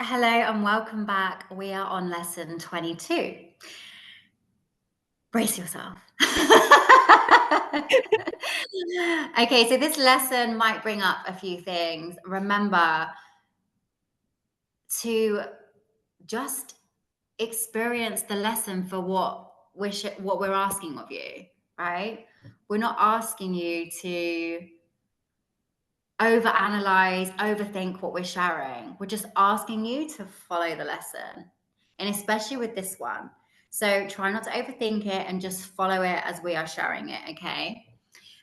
Hello and welcome back. We are on lesson 22. Brace yourself. Okay, so this lesson might bring up a few things. Remember to just experience the lesson for what we're asking of you, right? We're not asking you to overanalyze, overthink what we're sharing. We're just asking you to follow the lesson. And especially with this one. So try not to overthink it and just follow it as we are sharing it, okay?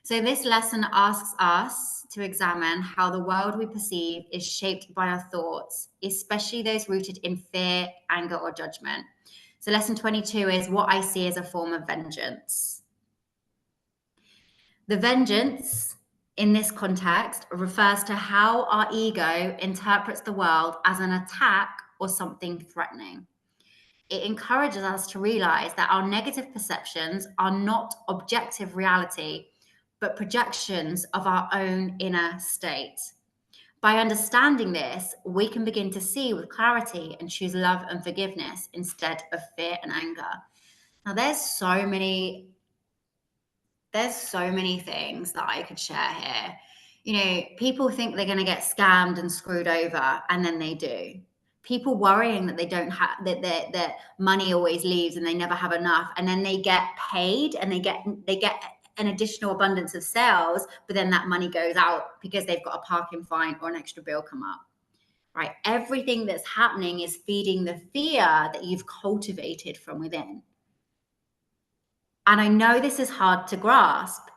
So this lesson asks us to examine how the world we perceive is shaped by our thoughts, especially those rooted in fear, anger, or judgment. So lesson 22 is what I see as a form of vengeance. The vengeance in this context refers to how our ego interprets the world as an attack or something threatening. It encourages us to realize that our negative perceptions are not objective reality, but projections of our own inner state. By understanding this, we can begin to see with clarity and choose love and forgiveness instead of fear and anger. Now, there's so many things that I could share here. You know, people think they're going to get scammed and screwed over, and then they do. People worrying that they don't have that money always leaves and they never have enough, and then they get paid and they get an additional abundance of sales, but then that money goes out because they've got a parking fine or an extra bill come up. Right? Everything that's happening is feeding the fear that you've cultivated from within. And I know this is hard to grasp,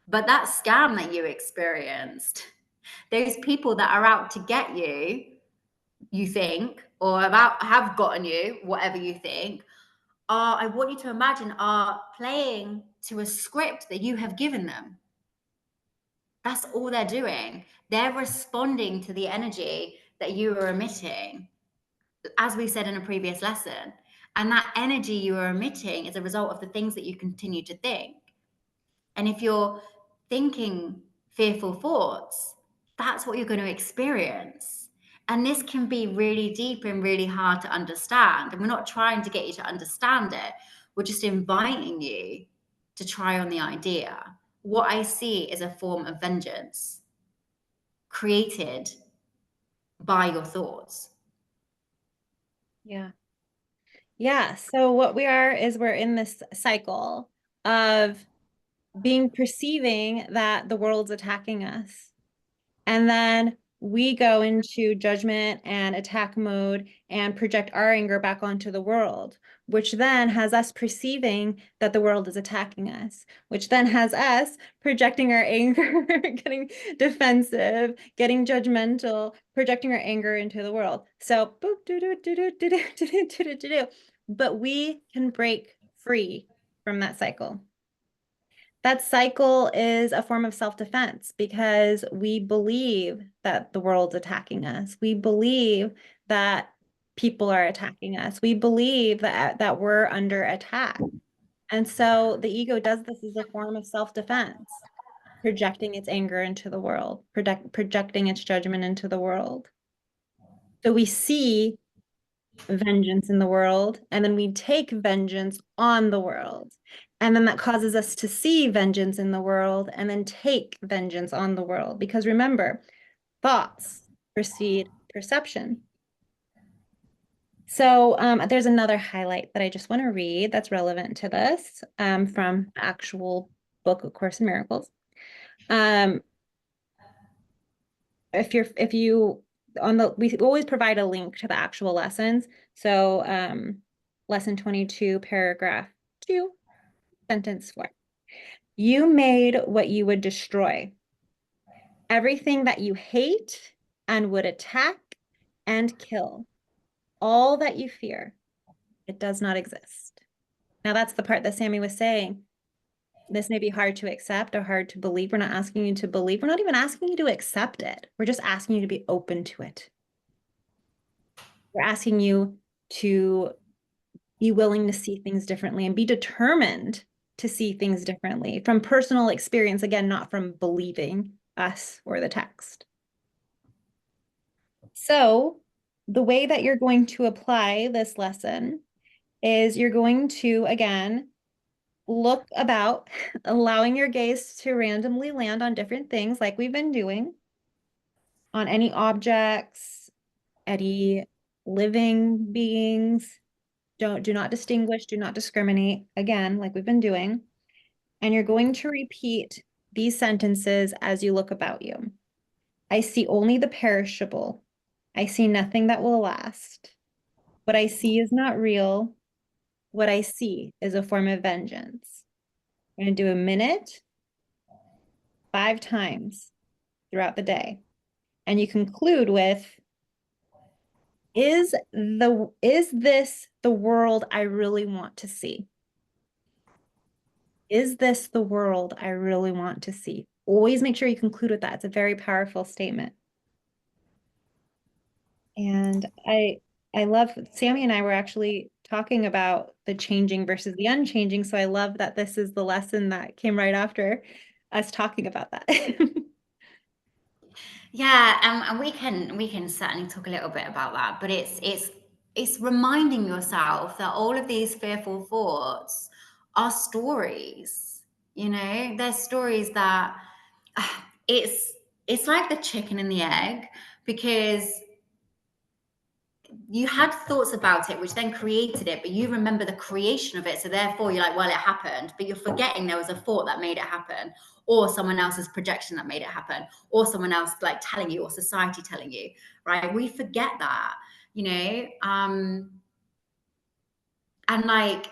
but that scam that you experienced, those people that are out to get you, you think, or have gotten you, whatever you think, I want you to imagine, are playing to a script that you have given them. That's all they're doing. They're responding to the energy that you are emitting, as we said in a previous lesson. And that energy you are emitting is a result of the things that you continue to think. And if you're thinking fearful thoughts, that's what you're going to experience. And this can be really deep and really hard to understand. And we're not trying to get you to understand it. We're just inviting you to try on the idea. What I see is a form of vengeance created by your thoughts. Yeah. Yeah. So what we are is we're in this cycle of perceiving that the world's attacking us. And then we go into judgment and attack mode and project our anger back onto the world, which then has us perceiving that the world is attacking us, which then has us projecting our anger, getting defensive, getting judgmental, projecting our anger into the world. So, boop, do, do, do, do, do, do, do, do, do, do. But we can break free from that cycle. That cycle is a form of self-defense because we believe that the world's attacking us. We believe that people are attacking us. We believe that we're under attack. And so the ego does this as a form of self-defense, projecting its anger into the world, projecting its judgment into the world. So we see vengeance in the world, and then we take vengeance on the world. And then that causes us to see vengeance in the world and then take vengeance on the world. Because remember, thoughts precede perception. So there's another highlight that I just want to read that's relevant to this from the actual book, A Course in Miracles. Um, if you we always provide a link to the actual lessons. So lesson 22, paragraph 2, sentence 4. You made what you would destroy. Everything that you hate and would attack and kill. All that you fear, it does not exist. Now that's the part that Sammy was saying. This may be hard to accept or hard to believe. We're not asking you to believe. We're not even asking you to accept it. We're just asking you to be open to it. We're asking you to be willing to see things differently and be determined to see things differently from personal experience, again, not from believing us or the text. So the way that you're going to apply this lesson is you're going to, again, look about, allowing your gaze to randomly land on different things like we've been doing, on any objects, any living beings. Do not distinguish, do not discriminate, again, like we've been doing. And you're going to repeat these sentences as you look about you. I see only the perishable. I see nothing that will last. What I see is not real. What I see is a form of vengeance. I'm going to do a minute 5 times throughout the day. And you conclude with, is this the world I really want to see? Is this the world I really want to see? Always make sure you conclude with that. It's a very powerful statement. And I love, Sammy and I were actually talking about the changing versus the unchanging. So I love that this is the lesson that came right after us talking about that. Yeah, and we can certainly talk a little bit about that, but it's reminding yourself that all of these fearful thoughts are stories. You know, they're stories that it's like the chicken and the egg, because you had thoughts about it which then created it, but you remember the creation of it, so therefore you're like, well, it happened, but you're forgetting there was a thought that made it happen, or someone else's projection that made it happen, or someone else like telling you, or society telling you, right? We forget that, you know. And like,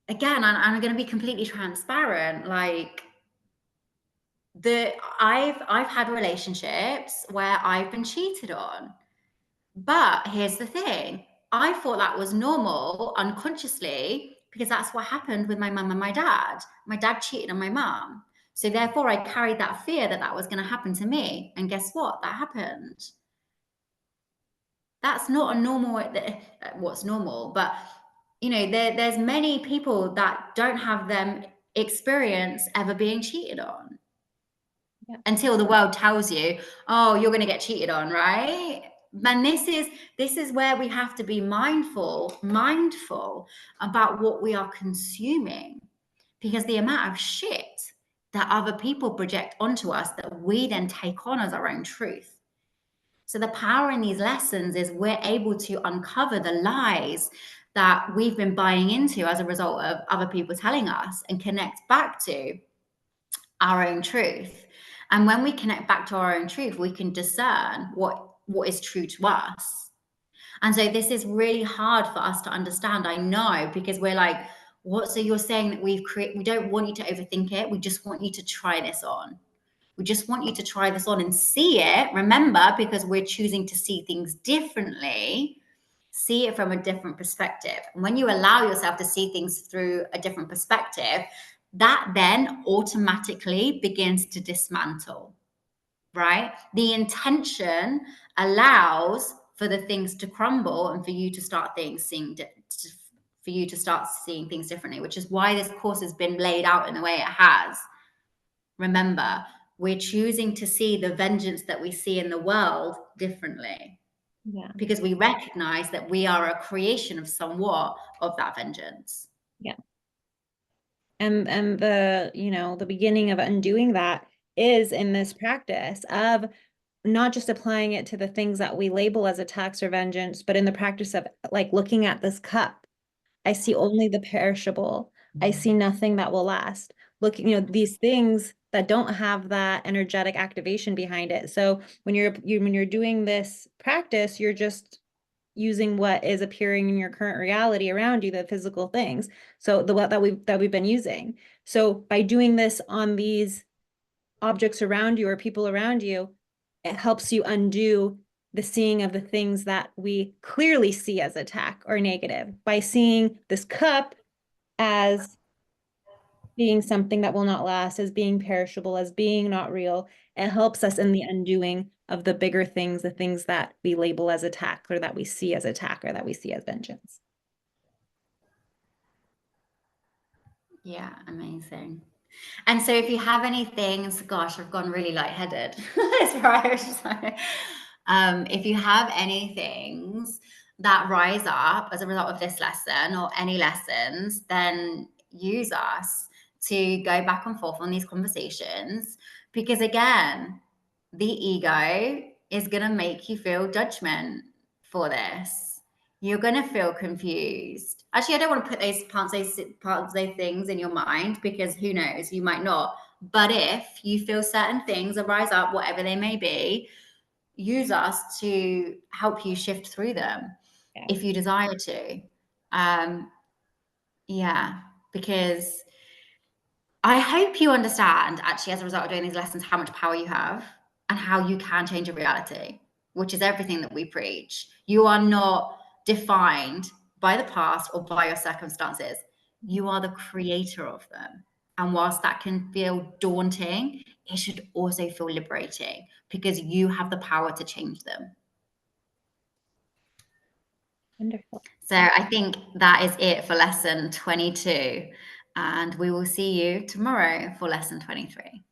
again, I'm going to be completely transparent, like, I've had relationships where I've been cheated on. But here's the thing, I thought that was normal unconsciously, because that's what happened with my mum and my dad. My dad cheated on my mum. So therefore, I carried that fear that that was going to happen to me. And guess what? That happened. That's not a normal, what's normal. But, you know, there's many people that don't have them experience ever being cheated on. Yeah. Until the world tells you, oh, you're going to get cheated on, right? And this is where we have to be mindful about what we are consuming, because the amount of shit that other people project onto us that we then take on as our own truth. So the power in these lessons is we're able to uncover the lies that we've been buying into as a result of other people telling us, and connect back to our own truth. And when we connect back to our own truth, we can discern what is true to us. And so this is really hard for us to understand, I know, because we're like, what? So you're saying that we don't want you to overthink it. We just want you to try this on. We just want you to try this on and see it. Remember, because we're choosing to see things differently, see it from a different perspective. And when you allow yourself to see things through a different perspective, that then automatically begins to dismantle, right? The intention allows for the things to crumble, and for you to start seeing things differently, which is why this course has been laid out in the way it has. Remember, we're choosing to see the vengeance that we see in the world differently. Yeah. Because we recognize that we are a creation of somewhat of that vengeance. Yeah. And the, you know, the beginning of undoing that is in this practice of not just applying it to the things that we label as attacks or vengeance, but in the practice of like looking at this cup. I see only the perishable. I see nothing that will last. Looking, you know, these things that don't have that energetic activation behind it. So when you're doing this practice, you're just using what is appearing in your current reality around you, the physical things. So the what that we've been using. So by doing this on these objects around you or people around you, it helps you undo the seeing of the things that we clearly see as attack or negative, by seeing this cup as being something that will not last, as being perishable, as being not real. It helps us in the undoing of the bigger things, the things that we label as attack, or that we see as attack, or that we see as vengeance. Yeah, amazing. And so if you have any things, gosh, I've gone really lightheaded. That's right. If you have any things that rise up as a result of this lesson or any lessons, then use us to go back and forth on these conversations. Because again, the ego is going to make you feel judgment for this. You're going to feel confused. Actually, I don't want to put those parts, those things in your mind, because who knows, you might not. But if you feel certain things arise up, whatever they may be, use us to help you shift through them Yeah. if you desire to. Yeah, because I hope you understand, actually, as a result of doing these lessons, how much power you have and how you can change your reality, which is everything that we preach. You are not defined by the past or by your circumstances. You are the creator of them. And whilst that can feel daunting, it should also feel liberating, because you have the power to change them. Wonderful. So I think that is it for lesson 22. And we will see you tomorrow for lesson 23.